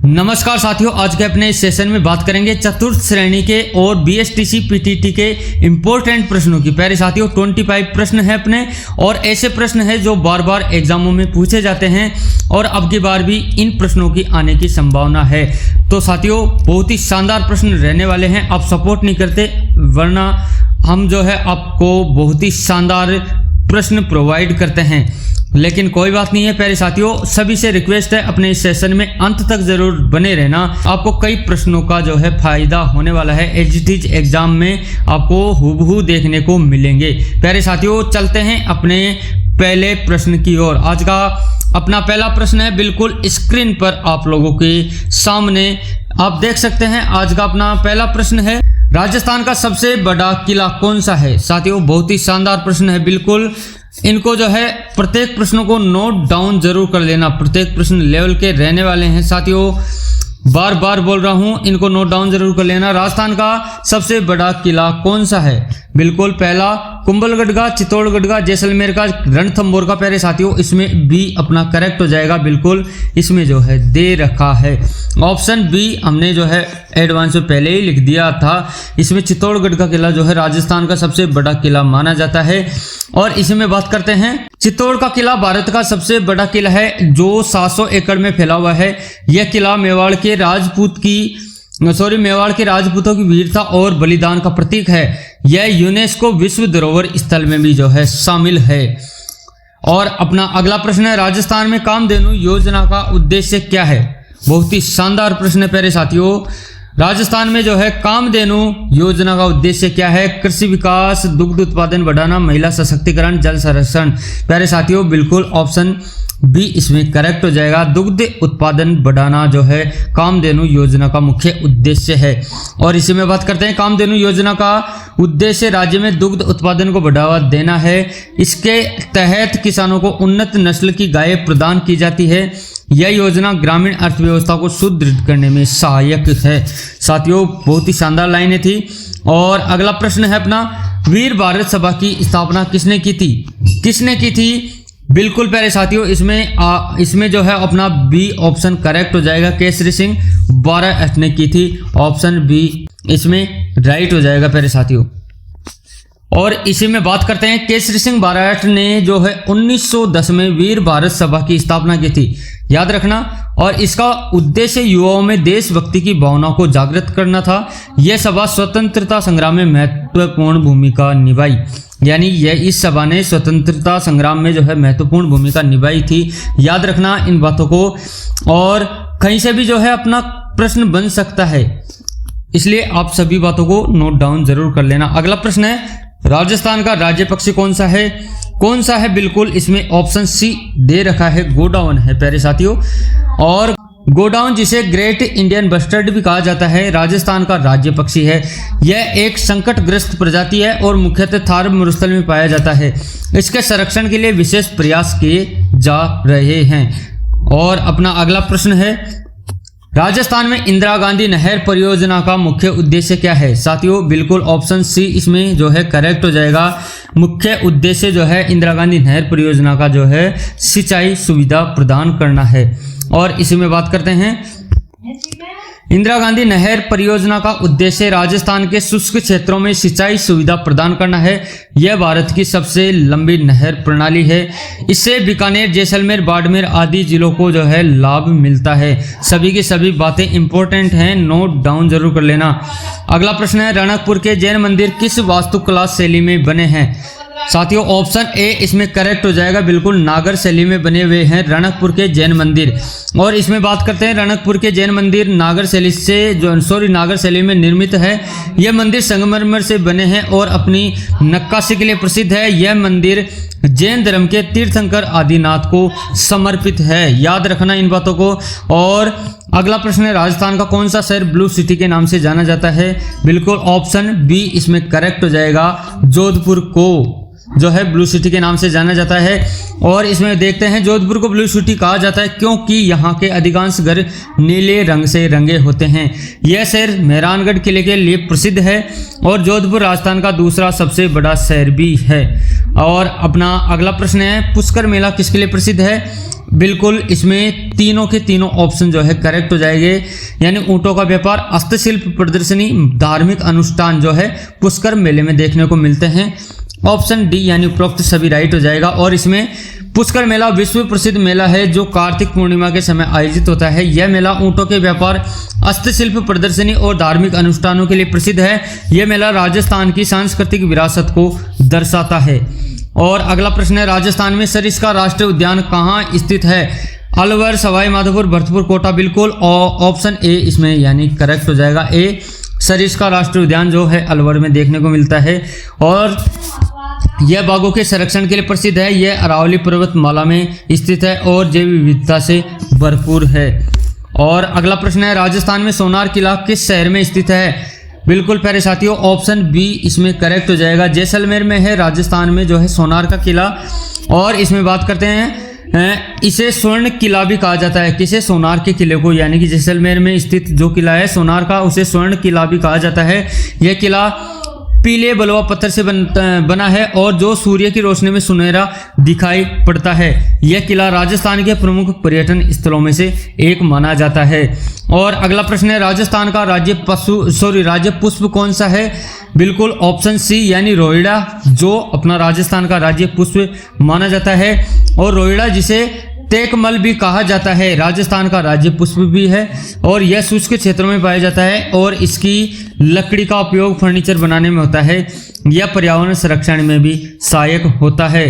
नमस्कार साथियों, आज के अपने इस सेशन में बात करेंगे चतुर्थ श्रेणी के और बीएसटीसी पीटीटी के इंपॉर्टेंट प्रश्नों की। प्यारे साथियों 25 प्रश्न है अपने, और ऐसे प्रश्न है जो बार बार एग्जामों में पूछे जाते हैं और अब की बार भी इन प्रश्नों की आने की संभावना है। तो साथियों बहुत ही शानदार प्रश्न रहने वाले हैं। आप सपोर्ट नहीं करते, वरना हम जो है आपको बहुत ही शानदार प्रश्न प्रोवाइड करते हैं, लेकिन कोई बात नहीं है। प्यारे साथियों सभी से रिक्वेस्ट है अपने इस सेशन में अंत तक जरूर बने रहना। आपको कई प्रश्नों का जो है फायदा होने वाला है, एजीटीज एग्जाम में आपको हूबहू देखने को मिलेंगे। प्यारे साथियों चलते हैं अपने पहले प्रश्न की ओर। आज का अपना पहला प्रश्न है बिल्कुल स्क्रीन पर आप लोगों के सामने, आप देख सकते हैं। आज का अपना पहला प्रश्न है, राजस्थान का सबसे बड़ा किला कौन सा है। साथियों बहुत ही शानदार प्रश्न है, बिल्कुल इनको जो है प्रत्येक प्रश्नों को नोट डाउन जरूर कर लेना। प्रत्येक प्रश्न लेवल के रहने वाले हैं साथियों, बार बार बोल रहा हूं, इनको नोट डाउन जरूर कर लेना। राजस्थान का सबसे बड़ा किला कौन सा है। बिल्कुल पहला कुंभलगढ़ का, चित्तौड़गढ़ का, जैसलमेर का, रणथंभौर का। प्यारे साथियों इसमें बी अपना करेक्ट हो जाएगा। बिल्कुल इसमें जो है दे रखा है ऑप्शन बी, हमने जो है एडवांस में पहले ही लिख दिया था। इसमें चित्तौड़गढ़ का किला जो है राजस्थान का सबसे बड़ा किला माना जाता है। और इसमें बात करते हैं, चित्तौड़ का किला भारत का सबसे बड़ा किला है जो 700 एकड़ में फैला हुआ है। यह किला मेवाड़ के राजपूतों की वीरता और बलिदान का प्रतीक है। यह यूनेस्को विश्व धरोहर स्थल में भी जो है शामिल है। और अपना अगला प्रश्न है, राजस्थान में कामधेनु योजना का उद्देश्य क्या है। बहुत ही शानदार प्रश्न है प्यारे साथियों। राजस्थान में जो है कामधेनु योजना का उद्देश्य क्या है। कृषि विकास, दुग्ध उत्पादन बढ़ाना, महिला सशक्तिकरण, जल संरक्षण। प्यारे साथियों बिल्कुल ऑप्शन बी इसमें करेक्ट हो जाएगा। दुग्ध उत्पादन बढ़ाना जो है कामधेनु योजना का मुख्य उद्देश्य है। और इसी में बात करते हैं, कामधेनु योजना का उद्देश्य राज्य में दुग्ध उत्पादन को बढ़ावा देना है। इसके तहत किसानों को उन्नत नस्ल की गायें प्रदान की जाती है। यह योजना ग्रामीण अर्थव्यवस्था को सुदृढ़ करने में सहायक है। साथियों बहुत ही शानदार लाइनें थी। और अगला प्रश्न है अपना, वीर भारत सभा की स्थापना किसने की थी। बिल्कुल प्यारे साथियों इसमें जो है अपना बी ऑप्शन करेक्ट हो जाएगा। केसरी सिंह 12 ने की थी, ऑप्शन बी इसमें राइट हो जाएगा प्यारे साथियों। और इसी में बात करते हैं, केसरी सिंह 12 ने जो है 1910 में वीर भारत सभा की स्थापना की थी, याद रखना। और इसका उद्देश्य युवाओं में देशभक्ति की भावना को जागृत करना था। यह सभा स्वतंत्रता संग्राम में महत्वपूर्ण भूमिका निभाई, यानी यह इस सभा ने स्वतंत्रता संग्राम में जो है महत्वपूर्ण भूमिका निभाई थी। याद रखना इन बातों को, और कहीं से भी जो है अपना प्रश्न बन सकता है, इसलिए आप सभी बातों को नोट डाउन जरूर कर लेना। अगला प्रश्न है, राजस्थान का राज्य पक्षी कौन सा है। बिल्कुल इसमें ऑप्शन सी दे रखा है, गोडाउन है प्यारे साथियों। और गोडाउन जिसे ग्रेट इंडियन बस्टर्ड भी कहा जाता है, राजस्थान का राज्य पक्षी है। यह एक संकटग्रस्त प्रजाति है और मुख्यतः थार मरुस्थल में पाया जाता है। इसके संरक्षण के लिए विशेष प्रयास किए जा रहे हैं। और अपना अगला प्रश्न है, राजस्थान में इंदिरा गांधी नहर परियोजना का मुख्य उद्देश्य क्या है। साथियों बिल्कुल ऑप्शन सी इसमें जो है करेक्ट हो जाएगा। मुख्य उद्देश्य जो है इंदिरा गांधी नहर परियोजना का जो है सिंचाई सुविधा प्रदान करना है। और इसी में बात करते हैं, इंदिरा गांधी नहर परियोजना का उद्देश्य राजस्थान के शुष्क क्षेत्रों में सिंचाई सुविधा प्रदान करना है। यह भारत की सबसे लंबी नहर प्रणाली है। इससे बीकानेर, जैसलमेर, बाड़मेर आदि जिलों को जो है लाभ मिलता है। सभी की सभी बातें इंपॉर्टेंट हैं, नोट डाउन जरूर कर लेना। अगला प्रश्न है, रणकपुर के जैन मंदिर किस वास्तुकला शैली में बने हैं। साथियों ऑप्शन ए इसमें करेक्ट हो जाएगा। बिल्कुल नागर शैली में बने हुए हैं रणकपुर के जैन मंदिर। और इसमें बात करते हैं, रणकपुर के जैन मंदिर नागर शैली में निर्मित है। यह मंदिर संगमरमर से बने हैं और अपनी नक्काशी के लिए प्रसिद्ध है। यह मंदिर जैन धर्म के तीर्थंकर आदिनाथ को समर्पित है। याद रखना इन बातों को। और अगला प्रश्न है, राजस्थान का कौन सा शहर ब्लू सिटी के नाम से जाना जाता है। बिल्कुल ऑप्शन बी इसमें करेक्ट हो जाएगा, जोधपुर को। जो है ब्लू सिटी के नाम से जाना जाता है। और इसमें देखते हैं जोधपुर को ब्लू सिटी कहा जाता है क्योंकि यहाँ के अधिकांश घर नीले रंग से रंगे होते हैं। यह शहर मेहरानगढ़ किले के लिए प्रसिद्ध है और जोधपुर राजस्थान का दूसरा सबसे बड़ा शहर भी है। और अपना अगला प्रश्न है पुष्कर मेला किसके लिए प्रसिद्ध है? बिल्कुल इसमें तीनों के तीनों ऑप्शन जो है करेक्ट हो जाएंगे, यानी ऊँटों का व्यापार, हस्तशिल्प प्रदर्शनी, धार्मिक अनुष्ठान जो है पुष्कर मेले में देखने को मिलते हैं। ऑप्शन डी यानी उपरोक्त सभी राइट हो जाएगा। और इसमें पुष्कर मेला विश्व प्रसिद्ध मेला है जो कार्तिक पूर्णिमा के समय आयोजित होता है। यह मेला ऊँटों के व्यापार, हस्तशिल्प प्रदर्शनी और धार्मिक अनुष्ठानों के लिए प्रसिद्ध है। यह मेला राजस्थान की सांस्कृतिक विरासत को दर्शाता है। और अगला प्रश्न है राजस्थान में सरिस्का राष्ट्रीय उद्यान कहाँ स्थित है? अलवर, सवाई माधोपुर, भरतपुर, कोटा। बिल्कुल ऑप्शन ए इसमें यानी करेक्ट हो जाएगा। ए सरिस्का राष्ट्रीय उद्यान जो है अलवर में देखने को मिलता है और यह बाघों के संरक्षण के लिए प्रसिद्ध है। यह अरावली पर्वतमाला में स्थित है और जैव विविधता से भरपूर है। और अगला प्रश्न है राजस्थान में सोनार किला किस शहर में स्थित है? बिल्कुल प्यारे साथियों ऑप्शन बी इसमें करेक्ट हो जाएगा। जैसलमेर में है राजस्थान में जो है सोनार का किला। और इसमें बात करते हैं इसे स्वर्ण किला भी कहा जाता है। किसे? सोनार के किले को, यानी कि जैसलमेर में स्थित जो किला है सोनार का उसे स्वर्ण किला भी कहा जाता है। यह किला पीले बलुआ पत्थर से बना है और जो सूर्य की रोशनी में सुनहरा दिखाई पड़ता है। यह किला राजस्थान के प्रमुख पर्यटन स्थलों में से एक माना जाता है। और अगला प्रश्न है राजस्थान का राज्य पुष्प कौन सा है? बिल्कुल ऑप्शन सी यानी रोहिड़ा जो अपना राजस्थान का राज्य पुष्प माना जाता है। और रोहिड़ा जिसे तेकमल भी कहा जाता है राजस्थान का राज्य पुष्प भी है और यह शुष्क क्षेत्रों में पाया जाता है और इसकी लकड़ी का उपयोग फर्नीचर बनाने में होता है। यह पर्यावरण संरक्षण में भी सहायक होता है।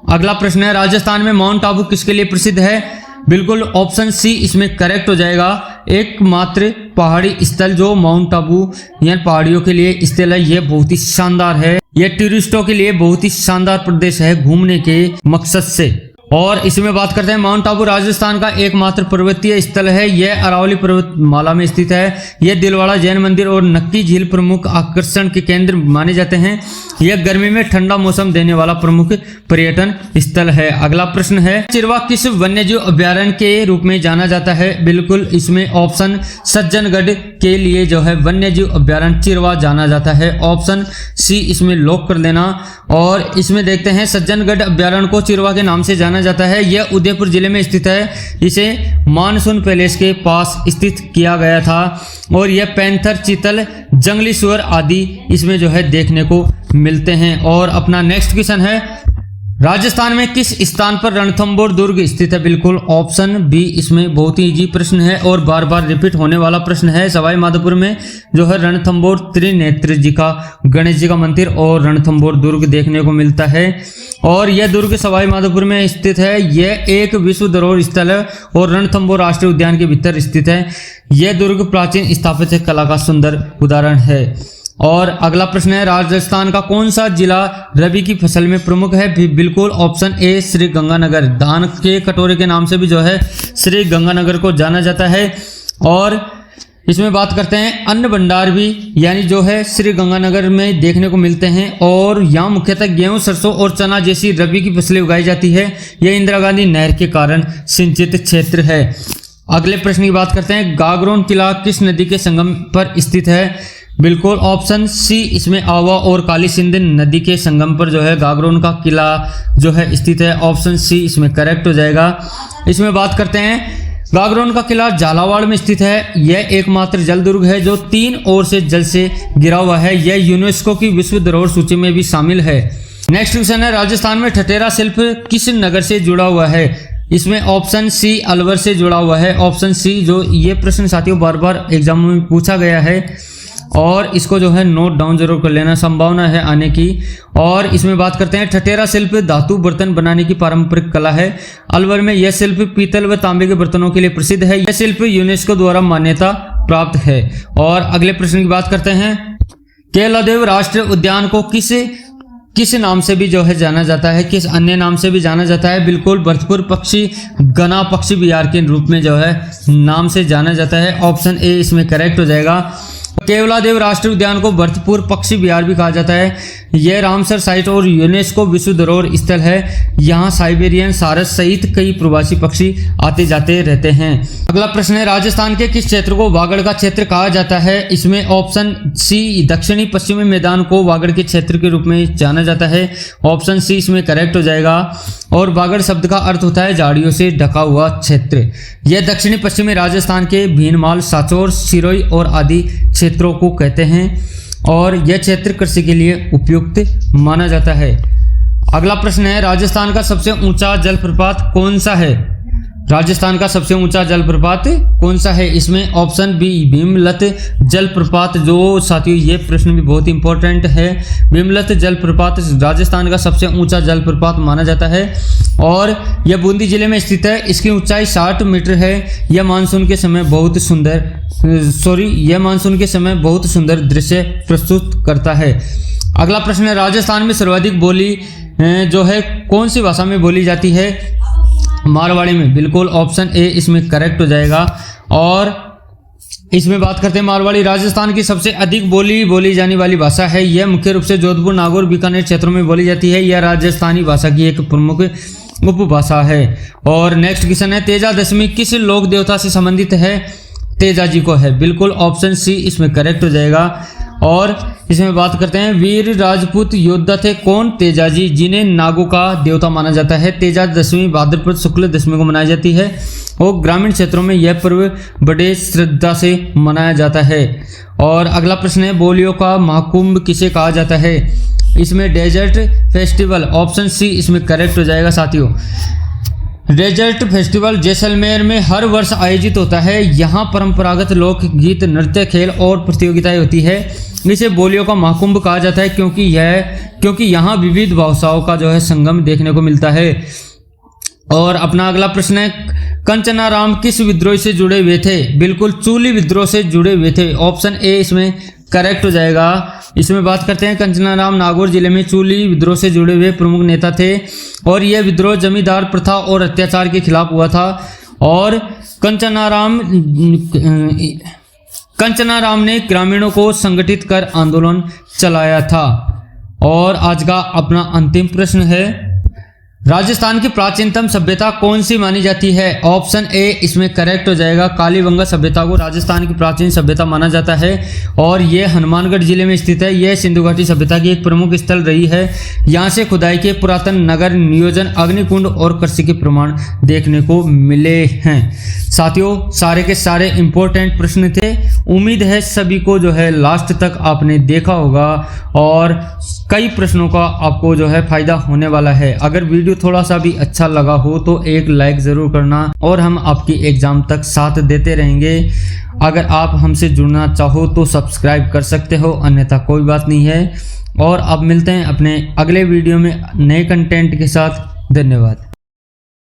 अगला प्रश्न है राजस्थान में माउंट आबू किसके लिए प्रसिद्ध है? बिल्कुल ऑप्शन सी इसमें करेक्ट हो जाएगा। एकमात्र पहाड़ी स्थल जो माउंट आबू यानी पहाड़ियों के लिए स्थल है, यह बहुत ही शानदार है। यह टूरिस्टों के लिए बहुत ही शानदार प्रदेश है घूमने के मकसद से। और इसमें बात करते हैं माउंट आबू राजस्थान का एकमात्र पर्वतीय स्थल है। यह अरावली पर्वतमाला में स्थित है। यह दिलवाड़ा जैन मंदिर और नक्की झील प्रमुख आकर्षण के केंद्र माने जाते हैं। यह गर्मी में ठंडा मौसम देने वाला प्रमुख पर्यटन स्थल है। अगला प्रश्न है चिरवा किस वन्यजीव अभ्यारण्य के रूप में जाना जाता है? बिल्कुल इसमें ऑप्शन सज्जनगढ़ के लिए जो है वन्यजीव अभ्यारण्य चिरवा जाना जाता है। ऑप्शन सी इसमें लॉक कर देना। और इसमें देखते हैं सज्जनगढ़ अभ्यारण्य को चिरवा के नाम से जाना जाता है। यह उदयपुर जिले में स्थित है। इसे मानसून पैलेस के पास स्थित किया गया था और यह पैंथर, चीतल, जंगली सुअर आदि इसमें जो है देखने को मिलते हैं। और अपना नेक्स्ट क्वेश्चन है राजस्थान में किस स्थान पर रणथंभौर दुर्ग स्थित है? बिल्कुल ऑप्शन बी इसमें बहुत ही इजी प्रश्न है और बार बार रिपीट होने वाला प्रश्न है। सवाई माधोपुर में जो है रणथंभौर त्रिनेत्र जी का गणेश जी का मंदिर और रणथंभौर दुर्ग देखने को मिलता है और यह दुर्ग सवाई माधोपुर में स्थित है। यह एक विश्व धरोहर स्थल है और रणथंभौर राष्ट्रीय उद्यान के भीतर स्थित है। यह दुर्ग प्राचीन स्थापत्य कला का सुंदर उदाहरण है। और अगला प्रश्न है राजस्थान का कौन सा जिला रबी की फसल में प्रमुख है? बिल्कुल ऑप्शन ए श्री गंगानगर। धान के कटोरे के नाम से भी जो है श्री गंगानगर को जाना जाता है। और इसमें बात करते हैं अन्न भंडार भी यानी जो है श्री गंगानगर में देखने को मिलते हैं और यहाँ मुख्यतः गेहूं, सरसों और चना जैसी रबी की फसलें उगाई जाती है। यह इंदिरा गांधी नहर के कारण सिंचित क्षेत्र है। अगले प्रश्न की बात करते हैं गागरोन किला किस नदी के संगम पर स्थित है? बिल्कुल ऑप्शन सी इसमें आवा और काली सिंध नदी के संगम पर जो है गागरोन का किला जो है स्थित है। ऑप्शन सी इसमें करेक्ट हो जाएगा। इसमें बात करते हैं गागरोन का किला झालावाड़ में स्थित है। यह एकमात्र जल दुर्ग है जो 3 ओर से जल से घिरा हुआ है। यह यूनेस्को की विश्व धरोहर सूची में भी शामिल है। नेक्स्ट क्वेश्चन है राजस्थान में ठठेरा शिल्प किस नगर से जुड़ा हुआ है? इसमें ऑप्शन सी अलवर से जुड़ा हुआ है। ऑप्शन सी जो ये प्रश्न साथियों बार बार एग्जाम में पूछा गया है और इसको जो है नोट डाउन जरूर कर लेना, संभावना है आने की। और इसमें बात करते हैं ठठेरा शिल्प धातु बर्तन बनाने की पारंपरिक कला है। अलवर में यह शिल्प पीतल व तांबे के बर्तनों के लिए प्रसिद्ध है। यह शिल्प यूनेस्को द्वारा मान्यता प्राप्त है। और अगले प्रश्न की बात करते हैं केलादेव राष्ट्रीय उद्यान को किस नाम से भी जो है जाना जाता है? किस अन्य नाम से भी जाना जाता है? बिल्कुल भरतपुर पक्षी गना पक्षी विहार के रूप में जो है नाम से जाना जाता है। ऑप्शन ए इसमें करेक्ट हो जाएगा। केवलादेव राष्ट्रीय उद्यान को भरतपुर पक्षी विहार भी कहा जाता है। यह रामसर साइट और यूनेस्को विश्व धरोहर स्थल है। यहाँ साइबेरियन सारस सहित कई प्रवासी पक्षी आते जाते रहते हैं। अगला प्रश्न है, राजस्थान के किस क्षेत्र को वागड़ का क्षेत्र कहा जाता है? इसमें ऑप्शन सी दक्षिणी पश्चिमी मैदान को वागड़ के क्षेत्र के रूप में जाना जाता है। ऑप्शन सी इसमें करेक्ट हो जाएगा। और वागड़ शब्द का अर्थ होता है झाड़ियों से ढका हुआ क्षेत्र। यह दक्षिणी पश्चिमी राजस्थान के भीनमाल, साचौर, सिरोही और आदि क्षेत्रों को कहते हैं और यह क्षेत्र कृषि के लिए उपयुक्त माना जाता है। अगला प्रश्न है, राजस्थान का सबसे ऊंचा जलप्रपात कौन सा है? राजस्थान का सबसे ऊंचा जलप्रपात कौन सा है? इसमें ऑप्शन बी भीमलत जलप्रपात। जो साथियों ये प्रश्न भी बहुत इंपॉर्टेंट है। भीमलत जलप्रपात राजस्थान का सबसे ऊंचा जलप्रपात माना जाता है और यह बूंदी जिले में स्थित है। इसकी ऊंचाई 60 मीटर है। यह मानसून के समय बहुत सुंदर दृश्य प्रस्तुत करता है। अगला प्रश्न है, राजस्थान में सर्वाधिक बोली जो है कौन सी भाषा में बोली जाती है? मारवाड़ी में। बिल्कुल ऑप्शन ए इसमें करेक्ट हो जाएगा। और इसमें बात करते हैं मारवाड़ी राजस्थान की सबसे अधिक बोली जाने वाली भाषा है। यह मुख्य रूप से जोधपुर, नागौर, बीकानेर क्षेत्रों में बोली जाती है। यह राजस्थानी भाषा की एक प्रमुख उपभाषा है। और नेक्स्ट क्वेश्चन है, तेजा दशमी किस लोक देवता से संबंधित है? तेजा जी को है। बिल्कुल ऑप्शन सी इसमें करेक्ट हो जाएगा। और इसमें बात करते हैं, वीर राजपूत योद्धा थे कौन? तेजा जी, जिन्हें नागों का देवता माना जाता है। तेजा दशमी भाद्रपद शुक्ल दशमी को मनाई जाती है और ग्रामीण क्षेत्रों में यह पर्व बड़े श्रद्धा से मनाया जाता है। और अगला प्रश्न है, बोलियों का महाकुंभ किसे कहा जाता है? इसमें डेजर्ट फेस्टिवल। ऑप्शन सी इसमें करेक्ट हो जाएगा साथियों। डेजर्ट फेस्टिवल जैसलमेर में हर वर्ष आयोजित होता है। यहाँ परंपरागत लोकगीत, नृत्य, खेल और प्रतियोगिताएं होती है। इसे बोलियों का महाकुंभ कहा जाता है क्योंकि यहाँ विविध भाषाओं का जो है संगम देखने को मिलता है। और अपना अगला प्रश्न है, कंचनाराम किस विद्रोह से जुड़े हुए थे? बिल्कुल चूली विद्रोह से जुड़े हुए थे। ऑप्शन ए इसमें करेक्ट हो जाएगा। इसमें बात करते हैं, कंचनाराम नागौर जिले में चूली विद्रोह से जुड़े हुए प्रमुख नेता थे और यह विद्रोह जमींदार प्रथा और अत्याचार के खिलाफ हुआ था। और कंचनाराम ने ग्रामीणों को संगठित कर आंदोलन चलाया था। और आज का अपना अंतिम प्रश्न है, राजस्थान की प्राचीनतम सभ्यता कौन सी मानी जाती है? ऑप्शन ए इसमें करेक्ट हो जाएगा। कालीबंगा सभ्यता को राजस्थान की प्राचीन सभ्यता माना जाता है और यह हनुमानगढ़ जिले में स्थित है। यह सिंधु घाटी सभ्यता की एक प्रमुख स्थल रही है। यहाँ से खुदाई के पुरातन नगर नियोजन, अग्निकुंड और कृषि के प्रमाण देखने को मिले हैं। साथियों सारे के सारे इंपॉर्टेंट प्रश्न थे। उम्मीद है सभी को जो है लास्ट तक आपने देखा होगा और कई प्रश्नों का आपको जो है फायदा होने वाला है। अगर वीडियो थोड़ा सा भी अच्छा लगा हो तो एक लाइक जरूर करना और हम आपकी एग्जाम तक साथ देते रहेंगे। अगर आप हमसे जुड़ना चाहो तो सब्सक्राइब कर सकते हो, अन्यथा कोई बात नहीं है। और अब मिलते हैं अपने अगले वीडियो में नए कंटेंट के साथ। धन्यवाद।